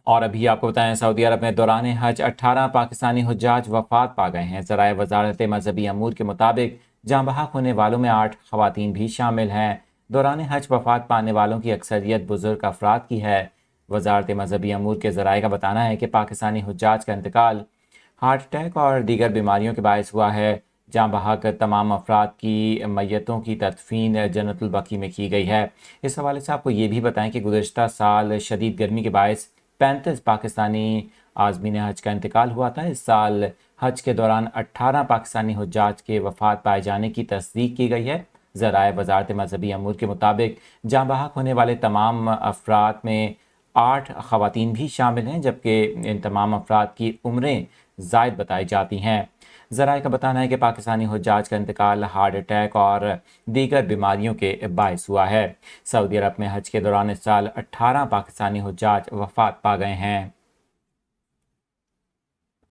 اور ابھی آپ کو بتائیں سعودی عرب میں دوران حج 18 پاکستانی حجاج وفات پا گئے ہیں۔ ذرائع وزارت مذہبی امور کے مطابق جاں بحق ہونے والوں میں 8 خواتین بھی شامل ہیں۔ دوران حج وفات پانے والوں کی اکثریت بزرگ افراد کی ہے۔ وزارت مذہبی امور کے ذرائع کا بتانا ہے کہ پاکستانی حجاج کا انتقال ہارٹ اٹیک اور دیگر بیماریوں کے باعث ہوا ہے۔ جاں بحق تمام افراد کی میتوں کی تدفین جنت البقیع میں کی گئی ہے۔ اس حوالے سے آپ کو یہ بھی بتائیں کہ گزشتہ سال شدید گرمی کے باعث 35 پاکستانی عازمین حج کا انتقال ہوا تھا۔ اس سال حج کے دوران 18 پاکستانی حجاج کے وفات پائے جانے کی تصدیق کی گئی ہے۔ ذرائع وزارت مذہبی امور کے مطابق جاں بحق ہونے والے تمام افراد میں 8 خواتین بھی شامل ہیں، جبکہ ان تمام افراد کی عمریں زائد بتائی جاتی ہیں۔ ذرائع کا بتانا ہے کہ پاکستانی حجاج کا انتقال ہارٹ اٹیک اور دیگر بیماریوں کے باعث ہوا ہے۔ سعودی عرب میں حج کے دوران اس سال 18 پاکستانی حجاج وفات پا گئے ہیں۔